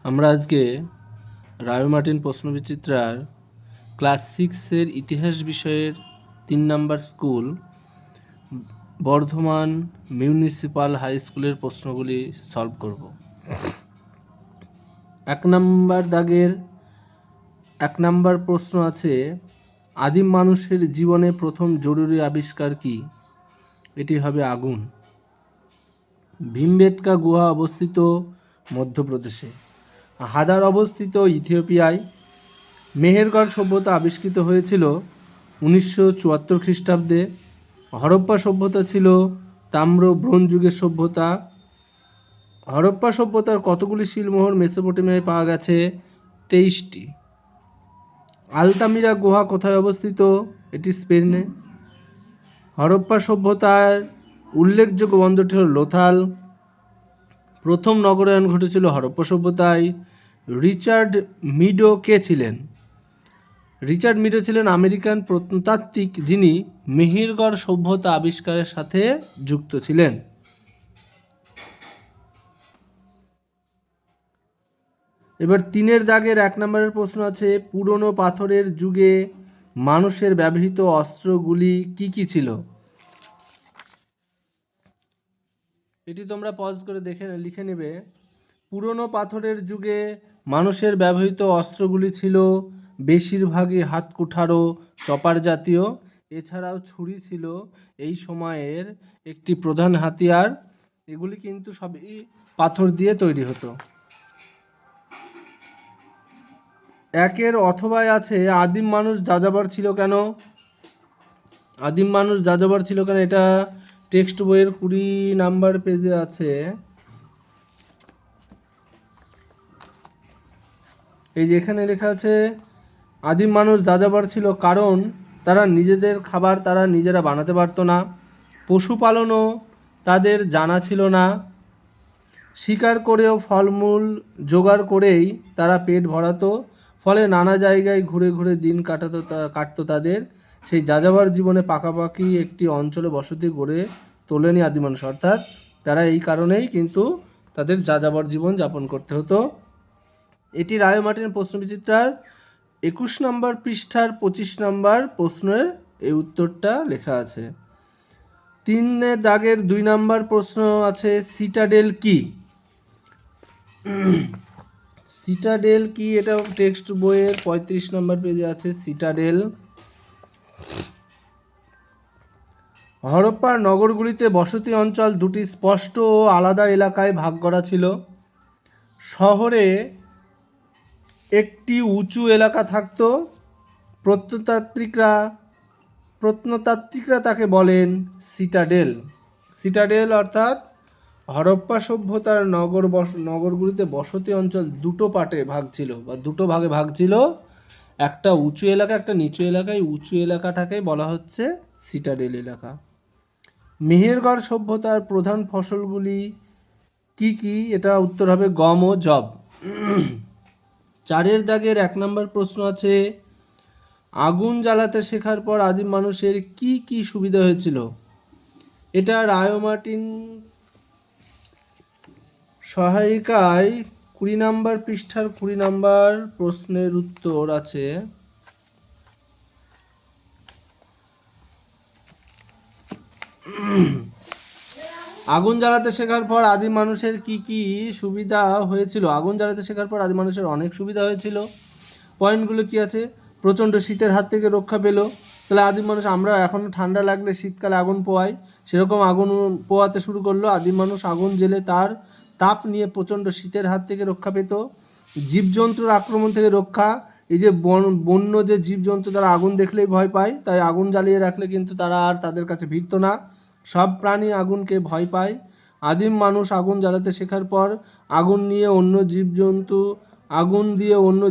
আমরা আজকে রায় Martin প্রশ্নবিচিত্রার class 6-এর ইতিহাস বিষয়ের 3 নম্বর স্কুল বর্ধমান মিউনিসিপ্যাল হাই স্কুলের প্রশ্নগুলি সলভ করব। 1 নম্বর দাগের 1 নম্বর প্রশ্ন আছে, আদিম মানুষের জীবনে প্রথম জরুরি আবিষ্কার কি? এটি হবে আগুন। ভীমবেটকা গুহা অবস্থিত মধ্যপ্রদেশে। হাদার অবস্থিত ইথিওপিয়ায়। মেহেরগড় সভ্যতা আবিষ্কৃত হয়েছিল 1974 খ্রিস্টাব্দে। হরপ্পা সভ্যতা ছিল তাম্র ব্রোঞ্জ যুগের সভ্যতা। হরপ্পা সভ্যতার কতগুলি শিলমোহর মেসোপটেমিয়ায় পাওয়া গেছে? 23টি। আলতামিরা গুহা কোথায় অবস্থিত? এটি স্পেনে। হরপ্পা সভ্যতার উল্লেখযোগ্য বন্দরটি হল লোথাল। প্রথম নগরায়ন ঘটেছিল হরপ্পা সভ্যতায়। রিচার্ড মিডো কে ছিলেন? রিচার্ড মিডো ছিলেন আমেরিকান প্রত্নতাত্ত্বিক যিনি মেহেরগড় সভ্যতা আবিষ্কারের সাথে যুক্ত ছিলেন। এবার 3-এর দাগের 1 নম্বরের প্রশ্ন আছে, পুরনো পাথরের যুগে মানুষের ব্যবহৃত অস্ত্রগুলি কি কি ছিল? এটি তোমরা পজ করে লিখে নেবে। পুরনো পাথরের যুগে মানুষের ব্যবহৃত অস্ত্রগুলি ছিল বেশিরভাগই হাতকুঠারো চপার জাতীয়। এছাড়াও ছুরি ছিল এই সময়ের একটি প্রধান হাতিয়ার। এগুলি কিন্তু সবই পাথর দিয়ে তৈরি হতো। 1-এর অথবায় আছে, আদিম মানুষ যাযাবর ছিল কেন? আদিম মানুষ যাযাবর ছিল কেন, এটা টেক্সট বইয়ের 20 নাম্বার পেজে আছে। এই যে এখানে লেখা আছে, আদিম মানুষ যাযাবর ছিল কারণ তারা নিজেদের খাবার তারা নিজেরা বানাতে পারতো না। পশুপালনও তাদের জানা ছিল না। শিকার করেও ফলমূল জোগাড় করেই তারা পেট ভরাতো। ফলে নানা জায়গায় ঘুরে ঘুরে দিন কাটতো তাদের। সেই যাযাবর জীবনে পাকাপাকি একটি অঞ্চলে বসতি গড়ে তোলেনি আদিম মানুষ, অর্থাৎ তারা এই কারণেই কিন্তু তাদের যাযাবর জীবন যাপন করতে হতো। এটি রায় মার্টিন প্রশ্নবিচিত্রার 21 নম্বর পৃষ্ঠার 25 নম্বর প্রশ্নের এই উত্তরটা লেখা আছে। 3-এর দাগের 2 নম্বর প্রশ্ন আছে, সিটাডেল কি? সিটাডেল কি, এটা টেক্সট বইয়ের 35 নম্বর পেজে আছে। সিটাডেল। হরপ্পার নগরগুলিতে বসতি অঞ্চল দুটি স্পষ্ট ও আলাদা এলাকায় ভাগ করা ছিল। শহরে একটি উঁচু এলাকা থাকত। প্রত্নতাত্ত্বিকরা তাকে বলেন সিটাডেল। সিটাডেল অর্থাৎ হরপ্পা সভ্যতার নগরগুলিতে বসতি অঞ্চল দুটো পার্টে ভাগ ছিল বা দুটো ভাগে ভাগ ছিল, একটা উঁচু এলাকা একটা নিচু এলাকায়। উঁচু এলাকাটাকে বলা হচ্ছে সিটাডেল এলাকা। মেহেরগড় সভ্যতার প্রধান ফসলগুলি কি কি? এটা উত্তর হবে গম ও যব। 4-এর দাগের 1 নম্বর প্রশ্ন আছে, আগুন জ্বালাতে শেখার পর আদিম মানুষের কি কি সুবিধা হয়েছিল? এটা রায় মার্টিন সহায়িকায় 20 নম্বর পৃষ্ঠার 20 নম্বর প্রশ্নের উত্তর আছে। আগুন জ্বালাতে শেখার পর আদিম মানুষের কি কি সুবিধা হয়েছিল? আগুন জ্বালাতে শেখার পর আদিম মানুষের অনেক সুবিধা হয়েছিল। পয়েন্টগুলো কি আছে? প্রচণ্ড শীতের হাত থেকে রক্ষা পেল। তাহলে আদিম মানুষ, আমরা এখন ঠান্ডা লাগলে শীতকালে আগুন পোয়াই, সেরকম আগুন পোয়াতে শুরু করলো। আদিম মানুষ আগুন জ্বেলে তার তাপ নিয়ে প্রচণ্ড শীতের হাত থেকে রক্ষা পেত। জীবজন্তুর আক্রমণ থেকে রক্ষা। এই যে বন্য যে জীবজন্তু তারা আগুন দেখলেই ভয় পায়, তাই আগুন জ্বালিয়ে রাখলে কিন্তু তারা আর তাদের কাছে ভিড়ত না। সব প্রাণী আগুনকে ভয় পায়। আদিম মানুষ আগুন জ্বালাতে শেখার পর আগুন দিয়ে অন্য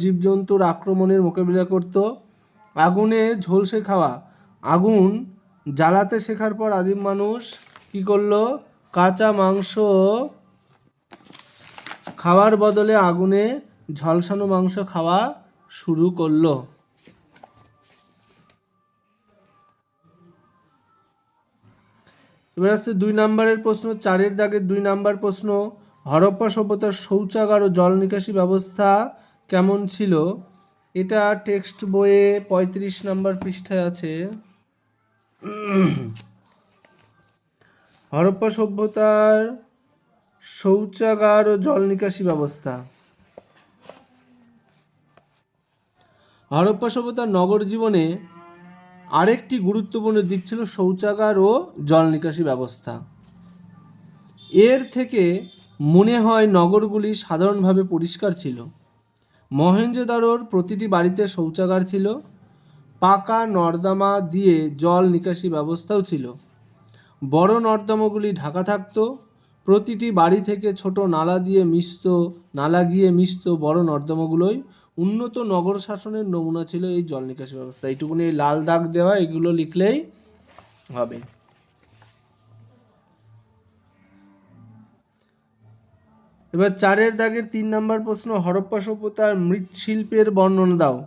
জীবজন্তুর আক্রমণের মোকাবিলা করত। আগুনে ঝলসে খাওয়া। আগুন জ্বালাতে শেখার পর আদিম মানুষ কি করলো? কাঁচা মাংস খাওয়ার বদলে আগুনে ঝলসানো মাংস খাওয়া শুরু করলো। এবার আসছে 2 নম্বরের প্রশ্ন। 4-এর দাগের 2 নম্বর প্রশ্ন, হরপ্পা সভ্যতার শৌচাগার ও জল নিকাশি ব্যবস্থা কেমন ছিল? এটা টেক্সট বইয়ে 35 নম্বর পৃষ্ঠায় আছে। হরপ্পা সভ্যতার শৌচাগার ও জল নিকাশি ব্যবস্থা। হরপ্পা সভ্যতার নগর জীবনে আরেকটি গুরুত্বপূর্ণ দিক ছিল শৌচাগার ও জল নিকাশি ব্যবস্থা। এর থেকে মনে হয় নগরগুলি সাধারণভাবে পরিষ্কার ছিল। মহেঞ্জোদারোর প্রতিটি বাড়িতে শৌচাগার ছিল, পাকা নর্দমা দিয়ে জল নিকাশি ব্যবস্থাও ছিল। বড় নর্দমাগুলি ঢাকা থাকত, প্রতিটি বাড়ি থেকে ছোট নালা গিয়ে মিশত বড় নর্দমাগুলোই। উন্নত নগর শাসনের নমুনা ছিল এই জল নিকাশি ব্যবস্থা। এইটুকুনি লাল দাগ দেওয়া, এগুলো লিখলেই হবে। এবার 4 দাগের 3 নম্বর প্রশ্ন, হরপ্পা সভ্যতার মৃৎশিল্পের বর্ণনা দাও।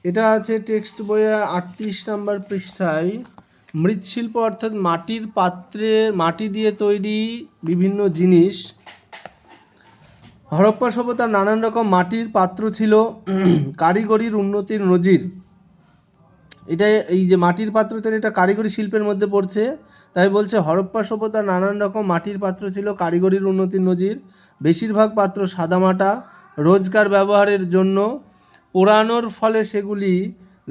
এটা আছে টেক্সট বইয়ে 38 নম্বর পৃষ্ঠায়। মৃৎশিল্প অর্থাৎ মাটির পাত্রে মাটি দিয়ে তৈরি বিভিন্ন জিনিস। হরপ্পা সভ্যতার নানান রকম মাটির পাত্র ছিল, কারিগরির উন্নতির নজির। এটা এই যে মাটির পাত্র তৈরি, এটা কারিগরি শিল্পের মধ্যে পড়ছে, তাই বলছে হরপ্পা সভ্যতার নানান রকম মাটির পাত্র ছিল, কারিগরির উন্নতির নজির। বেশিরভাগ পাত্র সাদামাটা, রোজকার ব্যবহারের জন্য। পোড়ানোর ফলে সেগুলি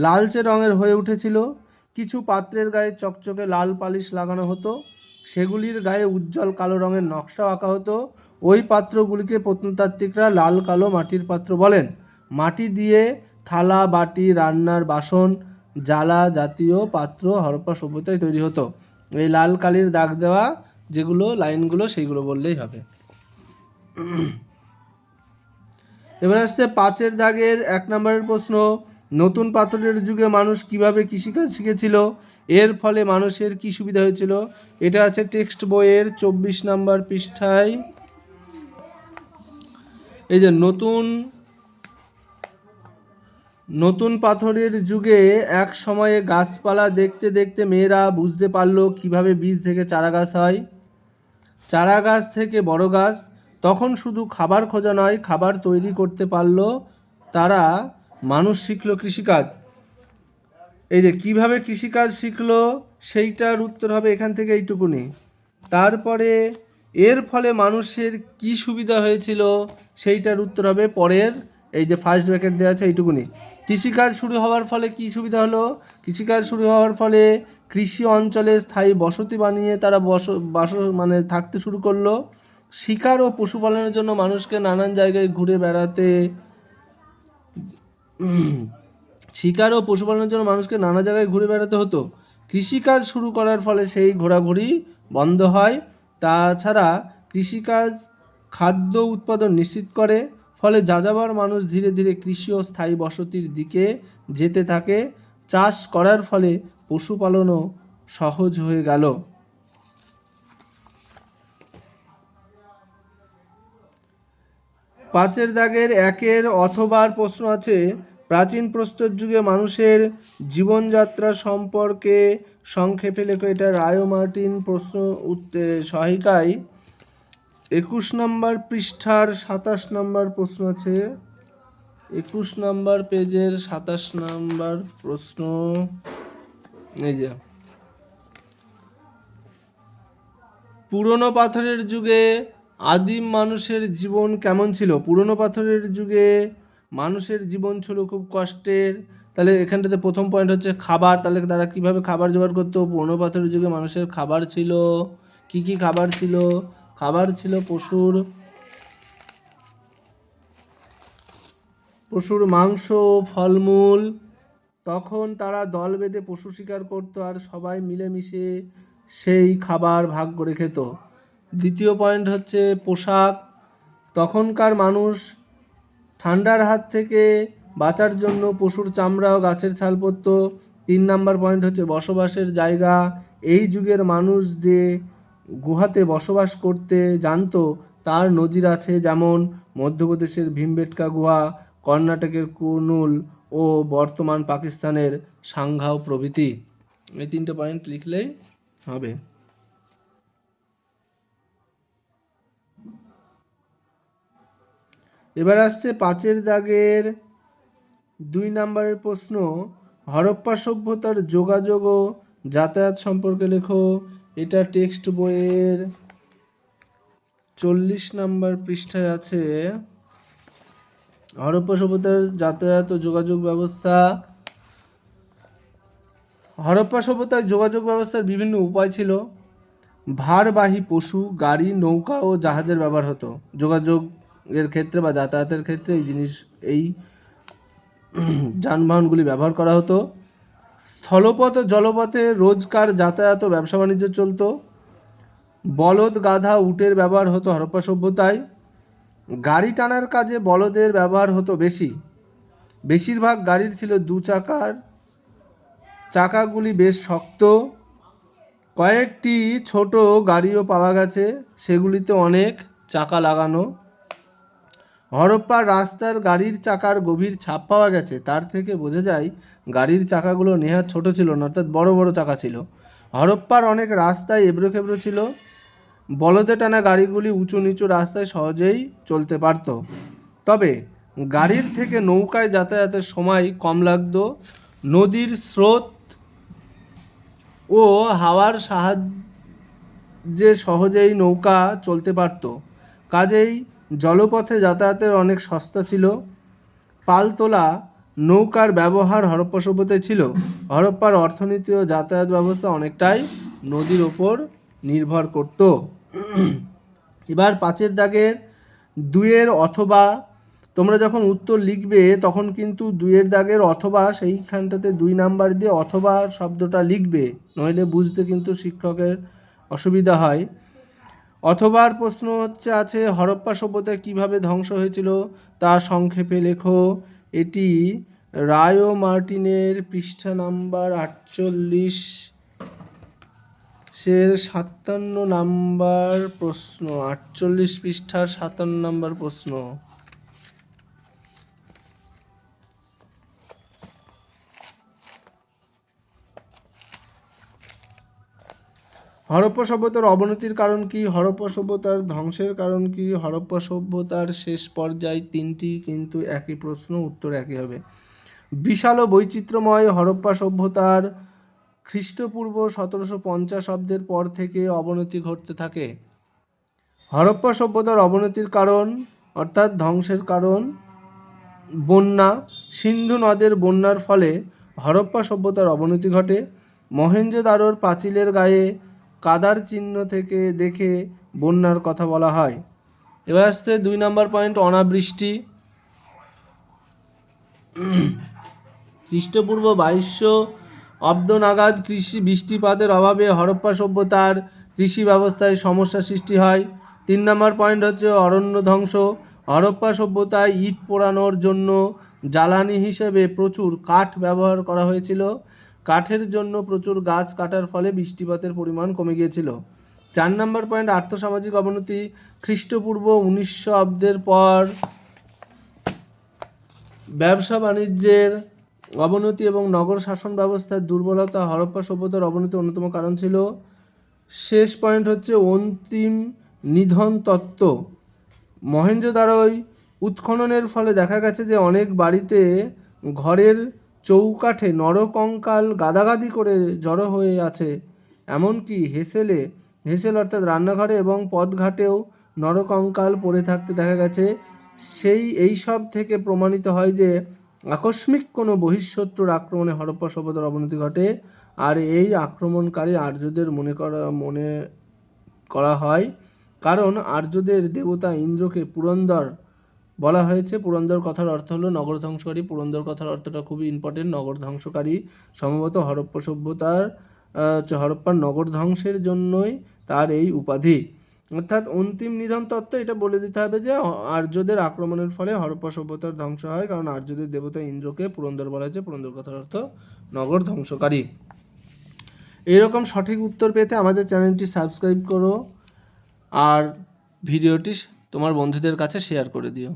লালচে রঙের হয়ে উঠেছিল। কিছু পাত্রের গায়ে চকচকে লাল পালিশ লাগানো হতো, সেগুলির গায়ে উজ্জ্বল কালো রঙের নকশা আঁকা হতো। ওই পাত্রগুলিকে প্রত্নতাত্ত্বিকরা লাল কালো মাটির পাত্র বলেন। মাটি দিয়ে থালা, বাটি, রান্নার বাসন, জ্বালা জাতীয় পাত্র হরপ্পা সভ্যতায় তৈরি হতো। এই লাল কালির দাগ দেওয়া যেগুলো লাইনগুলো, সেইগুলো বললেই হবে। এবার আসছে 5 দাগের 1 নম্বরের প্রশ্ন, নতুন পাথরের যুগে মানুষ কিভাবে কৃষিকাজ শিখেছিল, এর ফলে মানুষের কি সুবিধা হয়েছিল? এটা আছে টেক্সট বইয়ের 24 নম্বর পৃষ্ঠায়। এই যে নতুন পাথরের যুগে এক সময়ে গাছপালা দেখতে দেখতে মেয়েরা বুঝতে পারলো কিভাবে বীজ থেকে চারা গাছ হয়, চারা গাছ থেকে বড় গাছ। তখন শুধু খাবার খোঁজা নয়, খাবার তৈরি করতে পারলো তারা। মানুষ শিখলো কৃষিকাজ। এই যে কিভাবে কৃষিকাজ শিখলো সেইটার উত্তর হবে এখান থেকে এইটুকুনি। তারপরে এর ফলে মানুষের কি সুবিধা হয়েছিল সেইটার উত্তর হবে পরের, এই যে ফার্স্ট ব্র্যাকেট দেওয়া আছে এইটুকুনি। কৃষিকাজ শুরু হওয়ার ফলে কি সুবিধা হলো? কৃষিকাজ শুরু হওয়ার ফলে কৃষি অঞ্চলে স্থায়ী বসতি বানিয়ে তারা থাকতে শুরু করলো। শিকার ও পশুপালনের জন্য মানুষকে নানান জায়গায় ঘুরে বেড়াতে হতো। কৃষিকাজ শুরু করার ফলে সেই ঘোরাঘুরি বন্ধ হয়। তাছাড়া কৃষিকাজ খাদ্য উৎপাদন নিশ্চিত করে, ফলে যাযাবর মানুষ ধীরে ধীরে কৃষি ও স্থায়ী বসতির দিকে যেতে থাকে। চাষ করার ফলে পশুপালনও সহজ হয়ে গেল। 5 দাগের 1 অথবার প্রশ্ন আছে, প্রাচীন প্রস্তর যুগে মানুষের জীবনযাত্রা সম্পর্কে সংক্ষেপে লেখো। এটা রায় মার্টিন প্রশ্ন সহায়িকায় 21 নম্বর পৃষ্ঠার 27 নম্বর প্রশ্ন আছে। 21 নম্বর পেজের 27 নম্বর প্রশ্ন। এই যে পুরনো পাথরের যুগে আদিম মানুষের জীবন কেমন ছিল? পুরনো পাথরের যুগে মানুষের জীবন ছিল খুব কষ্টের। তাহলে এখানটাতে প্রথম পয়েন্ট হচ্ছে খাবার। তাহলে তারা কিভাবে খাবার জোগাড় করতো? পুরনো পাথরের যুগে মানুষের খাবার ছিল, কি কি খাবার ছিল? খাবার ছিল পশুর মাংস, ফলমূল। তখন তারা দল বেঁধে পশু শিকার করতো আর সবাই মিলেমিশে সেই খাবার ভাগ করে খেত। দ্বিতীয় পয়েন্ট হচ্ছে পোশাক। তখনকার মানুষ ঠান্ডার হাত থেকে বাঁচার জন্য পশুর চামড়া ও গাছের ছাল পরত। 3 নম্বর পয়েন্ট হচ্ছে বসবাসের জায়গা। এই যুগের মানুষ যে গুহাতে বসবাস করতে জানতো তার নজির আছে, যেমন মধ্যপ্রদেশের ভীমবেটকা গুহা, কর্ণাটকের কুর্নুল ও বর্তমান পাকিস্তানের সাংঘাও প্রভৃতি। এই 3টে পয়েন্ট লিখলেই হবে। এবার আসছে 5 দাগের 2 নম্বরের প্রশ্ন, হরপ্পা সভ্যতার যোগাযোগ ও যাতায়াত সম্পর্কে লেখো। এটা টেক্সট বইয়ের 40 নম্বর পৃষ্ঠায় আছে। হরপ্পা সভ্যতার যাতায়াত ও যোগাযোগ ব্যবস্থা। হরপ্পা সভ্যতায় যোগাযোগ ব্যবস্থার বিভিন্ন উপায় ছিল। ভারবাহী পশু, গাড়ি, নৌকা ও জাহাজের ব্যবহার হতো যোগাযোগের ক্ষেত্রে বা যাতায়াতের ক্ষেত্রে। এই যানবাহনগুলি ব্যবহার করা হতো। স্থলপথ ও জলপথে রোজকার যাতায়াত ও ব্যবসা বাণিজ্য চলত। বলদ, গাধা, উটের ব্যবহার হতো হরপ্পা সভ্যতায়। গাড়ি টানার কাজে বলদের ব্যবহার হতো বেশি। বেশিরভাগ গাড়ির ছিল 2 চাকার, চাকাগুলি বেশ শক্ত। কয়েকটি ছোট গাড়িও পাওয়া গেছে, সেগুলিতে অনেক চাকা লাগানো। হরপ্পার রাস্তার গাড়ির চাকার গভীর ছাপ পাওয়া গেছে, তার থেকে বোঝা যায় গাড়ির চাকাগুলো নেহাত ছোট ছিল না, অর্থাৎ বড় বড় চাকা ছিল। হরপ্পার অনেক রাস্তায় এবড়ো খেবড়ো ছিল। বলদে টানা গাড়িগুলি উঁচু নিচু রাস্তায় সহজেই চলতে পারত। তবে গাড়ির থেকে নৌকায় যাতায়াতের সময় কম লাগত। নদীর স্রোত ও হাওয়ার সাহায্যে সহজেই নৌকা চলতে পারত, কাজেই জলপথে যাতায়াতের অনেক সস্তা ছিল। পালতোলা নৌকার ব্যবহার হরপ্পা সভ্যতায় ছিল। হরপ্পার অর্থনীতি ও যাতায়াত ব্যবস্থা অনেকটাই নদীর ওপর নির্ভর করত। এবার 5 দাগের 2 অথবা, তোমরা যখন উত্তর লিখবে তখন কিন্তু 2 দাগের অথবা সেইখানটাতে 2 নাম্বার দিয়ে অথবা শব্দটা লিখবে, নইলে বুঝতে কিন্তু শিক্ষকের অসুবিধা হয়। অথবার প্রশ্ন আছে হরপ্পা সভ্যতা কিভাবে ধ্বংস হয়েছিল তা সংক্ষেপে লেখো। এটি রায় ও মার্টিনের পৃষ্ঠা নাম্বার 48 57 নাম্বার প্রশ্ন। 48 পৃষ্ঠার 57 নাম্বার প্রশ্ন। হরপ্পা সভ্যতার অবনতির কারণ কি? হরপ্পা সভ্যতার ধ্বংসের কারণ কি? হরপ্পা সভ্যতার শেষ পর্যায়, তিনটি কিন্তু একই প্রশ্ন, উত্তর একই হবে। বিশাল ও বৈচিত্র্যময় হরপ্পা সভ্যতার খ্রিস্টপূর্ব 1750 অব্দের পর থেকে অবনতি ঘটতে থাকে। হরপ্পা সভ্যতার অবনতির কারণ অর্থাৎ ধ্বংসের কারণ বন্যা। সিন্ধু নদের বন্যার ফলে হরপ্পা সভ্যতার অবনতি ঘটে। মহেঞ্জোদারোর পাঁচিলের গায়ে কাদার চিহ্ন থেকে দেখে বন্যার কথা বলা হয়। এবার আসছে 2 নম্বর পয়েন্ট, অনাবৃষ্টি। খ্রিস্টপূর্ব 2200 অব্দ নাগাদ বৃষ্টিপাতের অভাবে হরপ্পা সভ্যতার কৃষি ব্যবস্থায় সমস্যা সৃষ্টি হয়। 3 নম্বর পয়েন্ট হচ্ছে অরণ্য ধ্বংস। হরপ্পা সভ্যতায় ইট পোড়ানোর জন্য জ্বালানি হিসেবে প্রচুর কাঠ ব্যবহার করা হয়েছিল। কাঠের জন্য প্রচুর গাছ কাটার ফলে বৃষ্টিপাতের পরিমাণ কমে গিয়েছিল। 4 নম্বর পয়েন্ট, আর্থসামাজিক অবনতি। খ্রিস্টপূর্ব 1900 অব্দের পর ব্যবসা বাণিজ্যের অবনতি এবং নগর শাসন ব্যবস্থার দুর্বলতা হরপ্পা সভ্যতার অবনতির অন্যতম কারণ ছিল। শেষ পয়েন্ট হচ্ছে অন্তিম নিধন তত্ত্ব। মহেঞ্জোদারোয় উৎখননের ফলে দেখা গেছে যে অনেক বাড়িতে ঘরের চৌকাঠে নরকঙ্কাল গাদাগাদি করে জড়ো হয়ে আছে। এমনকি হেসেল অর্থাৎ রান্নাঘরে এবং পথঘাটেও নরকঙ্কাল পড়ে থাকতে দেখা গেছে। এই সব থেকে প্রমাণিত হয় যে আকস্মিক কোনো বহিঃশত্রুর আক্রমণে হরপ্পা সভ্যতার অবনতি ঘটে। আর এই আক্রমণকারী আর্যদের মনে করা হয়, কারণ আর্যদের দেবতা ইন্দ্রকে পুরন্দর বলা হয়েছে। পুরন্দর কথার অর্থ হলো নগর ধ্বংসকারী। পুরন্দর কথার অর্থটা খুবই ইম্পর্টেন্ট। নগর ধ্বংসকারী সম্ভবত হরপ্পার নগর ধ্বংসের জন্যই তার এই উপাধি। অর্থাৎ অন্তিম নিধন তত্ত্ব এটা বলে দিতে হবে যে আর্যদের আক্রমণের ফলে হরপ্পা সভ্যতার ধ্বংস হয়, কারণ আর্যদের দেবতা ইন্দ্রকে পুরন্দর বলা হয়েছে। পুরন্দর কথার অর্থ নগর ধ্বংসকারী। এরকম সঠিক উত্তর পেতে আমাদের চ্যানেলটি সাবস্ক্রাইব করো আর ভিডিওটি তোমার বন্ধুদের কাছে শেয়ার করে দিও।